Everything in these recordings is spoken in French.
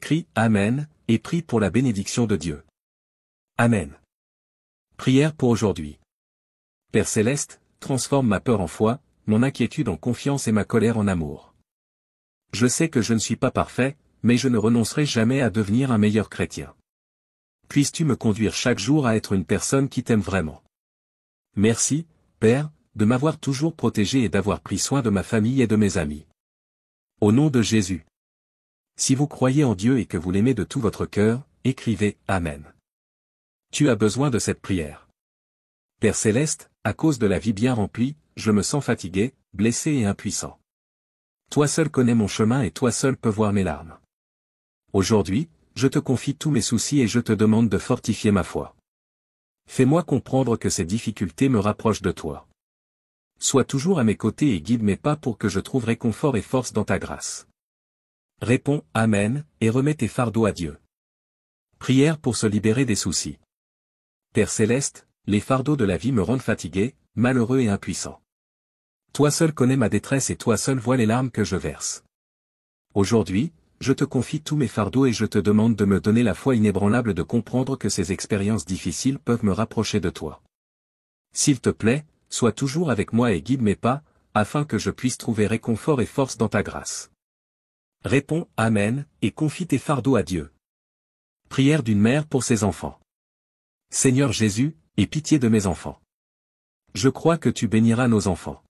Écris « Amen » et prie pour la bénédiction de Dieu. Amen. Prière pour aujourd'hui. Père Céleste, transforme ma peur en foi, mon inquiétude en confiance et ma colère en amour. Je sais que je ne suis pas parfait, mais je ne renoncerai jamais à devenir un meilleur chrétien. Puisses-tu me conduire chaque jour à être une personne qui t'aime vraiment. Merci, Père, de m'avoir toujours protégé et d'avoir pris soin de ma famille et de mes amis. Au nom de Jésus. Si vous croyez en Dieu et que vous l'aimez de tout votre cœur, écrivez « Amen ». Tu as besoin de cette prière. Père Céleste, à cause de la vie bien remplie, je me sens fatigué, blessé et impuissant. Toi seul connais mon chemin et toi seul peux voir mes larmes. Aujourd'hui, je te confie tous mes soucis et je te demande de fortifier ma foi. Fais-moi comprendre que ces difficultés me rapprochent de toi. Sois toujours à mes côtés et guide mes pas pour que je trouve réconfort et force dans ta grâce. Réponds « Amen » et remets tes fardeaux à Dieu. Prière pour se libérer des soucis. Père Céleste, les fardeaux de la vie me rendent fatigué, malheureux et impuissant. Toi seul connais ma détresse et toi seul vois les larmes que je verse. Aujourd'hui, je te confie tous mes fardeaux et je te demande de me donner la foi inébranlable de comprendre que ces expériences difficiles peuvent me rapprocher de toi. S'il te plaît, sois toujours avec moi et guide mes pas, afin que je puisse trouver réconfort et force dans ta grâce. Réponds « Amen » et confie tes fardeaux à Dieu. Prière d'une mère pour ses enfants. Seigneur Jésus, aie pitié de mes enfants. Je crois que tu béniras nos enfants.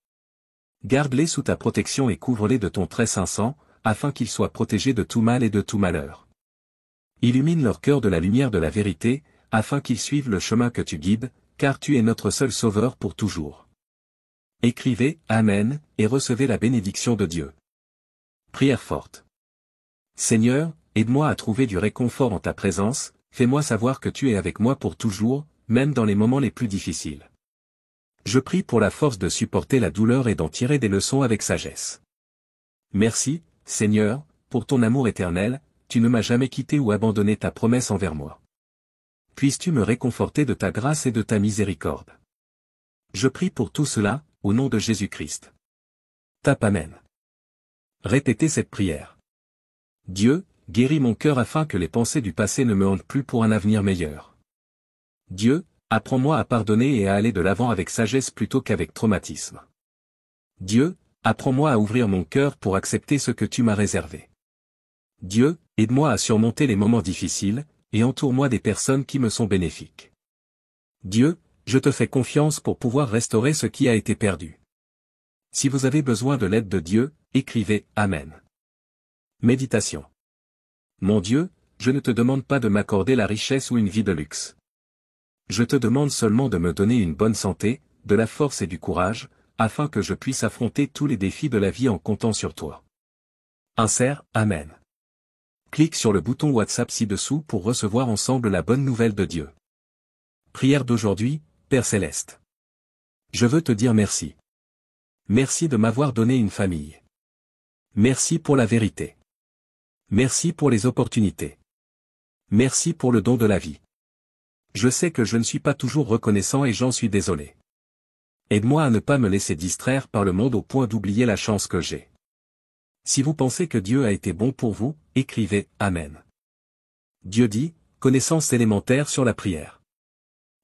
Garde-les sous ta protection et couvre-les de ton très saint sang, afin qu'ils soient protégés de tout mal et de tout malheur. Illumine leur cœur de la lumière de la vérité, afin qu'ils suivent le chemin que tu guides, car tu es notre seul sauveur pour toujours. Écrivez « Amen » et recevez la bénédiction de Dieu. Prière forte. Seigneur, aide-moi à trouver du réconfort en ta présence, fais-moi savoir que tu es avec moi pour toujours, même dans les moments les plus difficiles. Je prie pour la force de supporter la douleur et d'en tirer des leçons avec sagesse. Merci, Seigneur, pour ton amour éternel, tu ne m'as jamais quitté ou abandonné ta promesse envers moi. Puisses-tu me réconforter de ta grâce et de ta miséricorde. Je prie pour tout cela, au nom de Jésus-Christ. Tape Amen. Répétez cette prière. Dieu, guéris mon cœur afin que les pensées du passé ne me hantent plus pour un avenir meilleur. Dieu, apprends-moi à pardonner et à aller de l'avant avec sagesse plutôt qu'avec traumatisme. Dieu, apprends-moi à ouvrir mon cœur pour accepter ce que tu m'as réservé. Dieu, aide-moi à surmonter les moments difficiles, et entoure-moi des personnes qui me sont bénéfiques. Dieu, je te fais confiance pour pouvoir restaurer ce qui a été perdu. Si vous avez besoin de l'aide de Dieu, écrivez « Amen ». Méditation. Mon Dieu, je ne te demande pas de m'accorder la richesse ou une vie de luxe. Je te demande seulement de me donner une bonne santé, de la force et du courage, afin que je puisse affronter tous les défis de la vie en comptant sur toi. Insère « Amen ». Clique sur le bouton WhatsApp ci-dessous pour recevoir ensemble la bonne nouvelle de Dieu. Prière d'aujourd'hui, Père Céleste. Je veux te dire merci. Merci de m'avoir donné une famille. Merci pour la vérité. Merci pour les opportunités. Merci pour le don de la vie. Je sais que je ne suis pas toujours reconnaissant et j'en suis désolé. Aide-moi à ne pas me laisser distraire par le monde au point d'oublier la chance que j'ai. Si vous pensez que Dieu a été bon pour vous, écrivez « Amen ». Dieu dit, connaissance élémentaire sur la prière.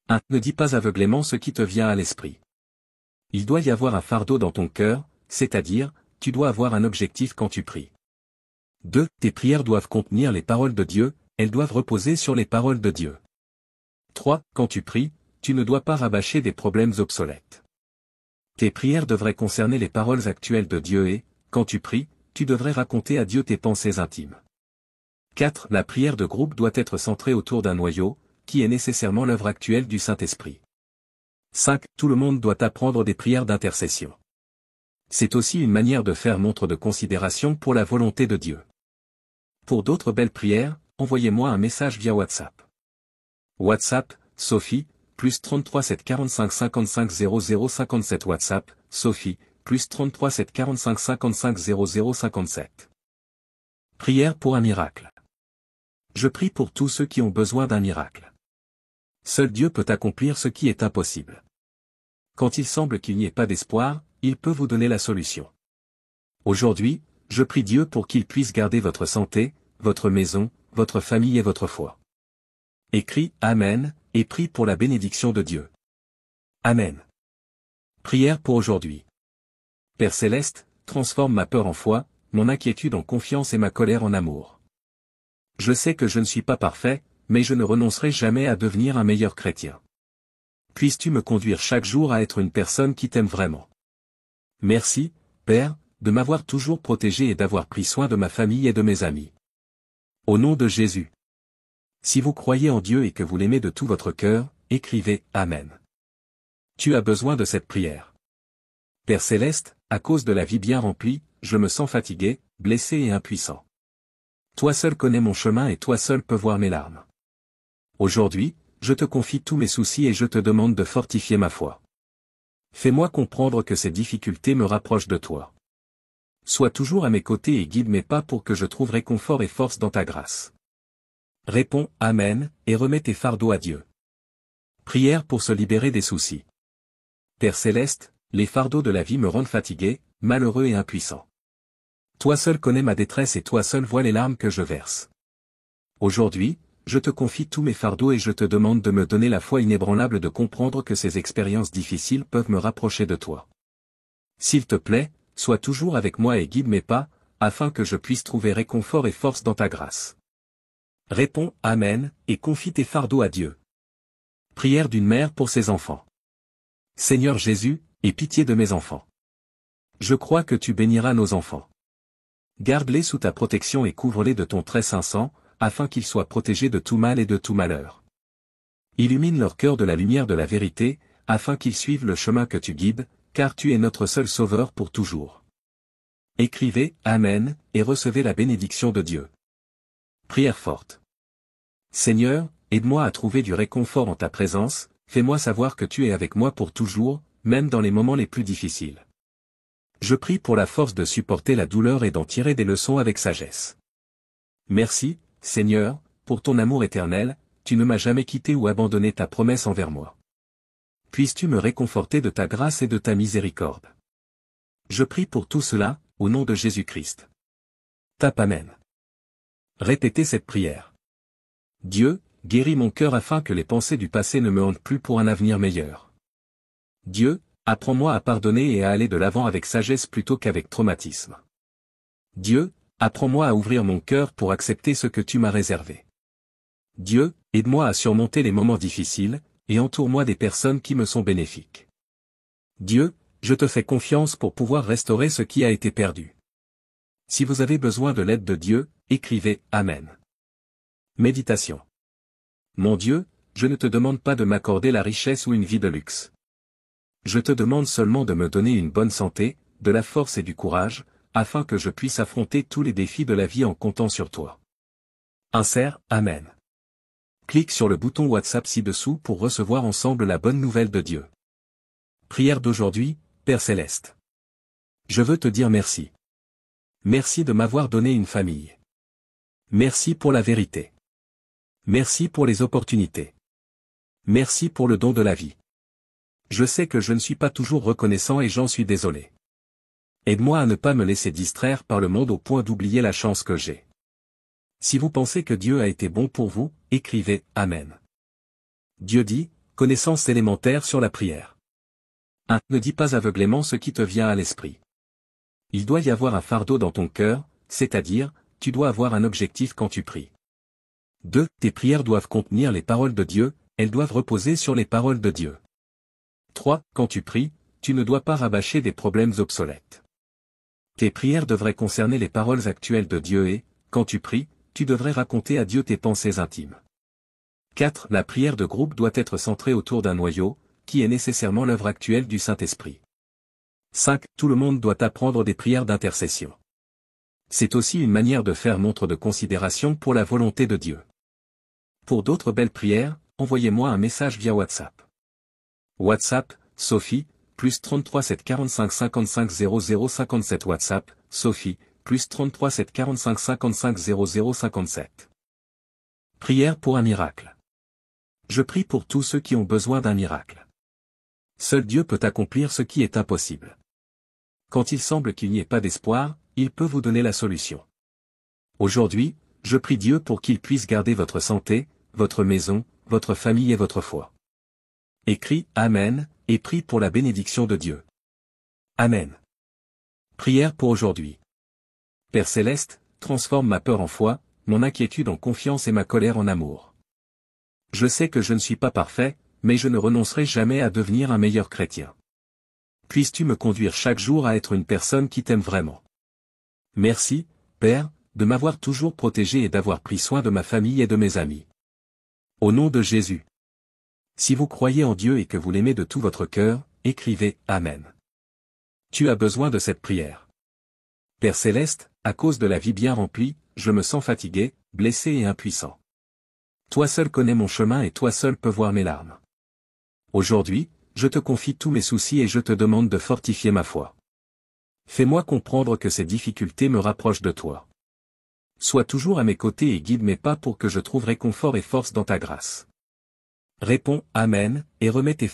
1. Ne dis pas aveuglément ce qui te vient à l'esprit. Il doit y avoir un fardeau dans ton cœur, c'est-à-dire, tu dois avoir un objectif quand tu pries. 2. Tes prières doivent contenir les paroles de Dieu, elles doivent reposer sur les paroles de Dieu. 3. Quand tu pries, tu ne dois pas rabâcher des problèmes obsolètes. Tes prières devraient concerner les paroles actuelles de Dieu et, quand tu pries, tu devrais raconter à Dieu tes pensées intimes. 4. La prière de groupe doit être centrée autour d'un noyau, qui est nécessairement l'œuvre actuelle du Saint-Esprit. 5. Tout le monde doit apprendre des prières d'intercession. C'est aussi une manière de faire montre de considération pour la volonté de Dieu. Pour d'autres belles prières, envoyez-moi un message via WhatsApp. WhatsApp, Sophie, plus 33 745 55 00 57 WhatsApp, Sophie, plus 33 745 55 00 57. Prière pour un miracle. Je prie pour tous ceux qui ont besoin d'un miracle. Seul Dieu peut accomplir ce qui est impossible. Quand il semble qu'il n'y ait pas d'espoir, il peut vous donner la solution. Aujourd'hui, je prie Dieu pour qu'il puisse garder votre santé, votre maison, votre famille et votre foi. Écris « Amen » et prie pour la bénédiction de Dieu. Amen. Prière pour aujourd'hui. Père Céleste, transforme ma peur en foi, mon inquiétude en confiance et ma colère en amour. Je sais que je ne suis pas parfait, mais je ne renoncerai jamais à devenir un meilleur chrétien. Puisses-tu me conduire chaque jour à être une personne qui t'aime vraiment. Merci, Père, de m'avoir toujours protégé et d'avoir pris soin de ma famille et de mes amis. Au nom de Jésus. Si vous croyez en Dieu et que vous l'aimez de tout votre cœur, écrivez « Amen ». Tu as besoin de cette prière. Père Céleste, à cause de la vie bien remplie, je me sens fatigué, blessé et impuissant. Toi seul connais mon chemin et toi seul peux voir mes larmes. Aujourd'hui, je te confie tous mes soucis et je te demande de fortifier ma foi. Fais-moi comprendre que ces difficultés me rapprochent de toi. Sois toujours à mes côtés et guide mes pas pour que je trouve réconfort et force dans ta grâce. Réponds « Amen » et remets tes fardeaux à Dieu. Prière pour se libérer des soucis. Père Céleste, les fardeaux de la vie me rendent fatigué, malheureux et impuissant. Toi seul connais ma détresse et toi seul vois les larmes que je verse. Aujourd'hui, je te confie tous mes fardeaux et je te demande de me donner la foi inébranlable de comprendre que ces expériences difficiles peuvent me rapprocher de toi. S'il te plaît, sois toujours avec moi et guide mes pas, afin que je puisse trouver réconfort et force dans ta grâce. Réponds « Amen » et confie tes fardeaux à Dieu. Prière d'une mère pour ses enfants. Seigneur Jésus, aie pitié de mes enfants. Je crois que tu béniras nos enfants. Garde-les sous ta protection et couvre-les de ton très saint sang, afin qu'ils soient protégés de tout mal et de tout malheur. Illumine leur cœur de la lumière de la vérité, afin qu'ils suivent le chemin que tu guides, car tu es notre seul sauveur pour toujours. Écrivez « Amen » et recevez la bénédiction de Dieu. Prière forte. Seigneur, aide-moi à trouver du réconfort en ta présence, fais-moi savoir que tu es avec moi pour toujours, même dans les moments les plus difficiles. Je prie pour la force de supporter la douleur et d'en tirer des leçons avec sagesse. Merci, Seigneur, pour ton amour éternel, tu ne m'as jamais quitté ou abandonné ta promesse envers moi. Puisses-tu me réconforter de ta grâce et de ta miséricorde. Je prie pour tout cela, au nom de Jésus-Christ. Tape Amen. Répétez cette prière. Dieu, guéris mon cœur afin que les pensées du passé ne me hantent plus pour un avenir meilleur. Dieu, apprends-moi à pardonner et à aller de l'avant avec sagesse plutôt qu'avec traumatisme. Dieu, apprends-moi à ouvrir mon cœur pour accepter ce que tu m'as réservé. Dieu, aide-moi à surmonter les moments difficiles, et entoure-moi des personnes qui me sont bénéfiques. Dieu, je te fais confiance pour pouvoir restaurer ce qui a été perdu. Si vous avez besoin de l'aide de Dieu, écrivez « Amen ». Méditation. Mon Dieu, je ne te demande pas de m'accorder la richesse ou une vie de luxe. Je te demande seulement de me donner une bonne santé, de la force et du courage, afin que je puisse affronter tous les défis de la vie en comptant sur toi. Insère « Amen ». Clique sur le bouton WhatsApp ci-dessous pour recevoir ensemble la bonne nouvelle de Dieu. Prière d'aujourd'hui, Père Céleste. Je veux te dire merci. Merci de m'avoir donné une famille. Merci pour la vérité. Merci pour les opportunités. Merci pour le don de la vie. Je sais que je ne suis pas toujours reconnaissant et j'en suis désolé. Aide-moi à ne pas me laisser distraire par le monde au point d'oublier la chance que j'ai. Si vous pensez que Dieu a été bon pour vous, écrivez « Amen ». Dieu dit, connaissance élémentaire sur la prière. 1. Ne dis pas aveuglément ce qui te vient à l'esprit. Il doit y avoir un fardeau dans ton cœur, c'est-à-dire, tu dois avoir un objectif quand tu pries. 2. Tes prières doivent contenir les paroles de Dieu, elles doivent reposer sur les paroles de Dieu. 3. Quand tu pries, tu ne dois pas rabâcher des problèmes obsolètes. Tes prières devraient concerner les paroles actuelles de Dieu et, quand tu pries, tu devrais raconter à Dieu tes pensées intimes. 4. La prière de groupe doit être centrée autour d'un noyau, qui est nécessairement l'œuvre actuelle du Saint-Esprit. 5. Tout le monde doit apprendre des prières d'intercession. C'est aussi une manière de faire montre de considération pour la volonté de Dieu. Pour d'autres belles prières, envoyez-moi un message via WhatsApp. WhatsApp, Sophie, plus 33 745 55 00 57 WhatsApp, Sophie, plus 33 745 55 00 57. Prière pour un miracle. Je prie pour tous ceux qui ont besoin d'un miracle. Seul Dieu peut accomplir ce qui est impossible. Quand il semble qu'il n'y ait pas d'espoir, il peut vous donner la solution. Aujourd'hui, je prie Dieu pour qu'il puisse garder votre santé, votre maison, votre famille et votre foi. Écris Amen, et prie pour la bénédiction de Dieu. Amen. Prière pour aujourd'hui. Père Céleste, transforme ma peur en foi, mon inquiétude en confiance et ma colère en amour. Je sais que je ne suis pas parfait, mais je ne renoncerai jamais à devenir un meilleur chrétien. Puisses-tu me conduire chaque jour à être une personne qui t'aime vraiment. Merci, Père, de m'avoir toujours protégé et d'avoir pris soin de ma famille et de mes amis. Au nom de Jésus. Si vous croyez en Dieu et que vous l'aimez de tout votre cœur, écrivez Amen. Tu as besoin de cette prière. Père Céleste, à cause de la vie bien remplie, je me sens fatigué, blessé et impuissant. Toi seul connais mon chemin et toi seul peux voir mes larmes. Aujourd'hui, je te confie tous mes soucis et je te demande de fortifier ma foi. Fais-moi comprendre que ces difficultés me rapprochent de toi. Sois toujours à mes côtés et guide mes pas pour que je trouve réconfort et force dans ta grâce. Réponds Amen, et remets tes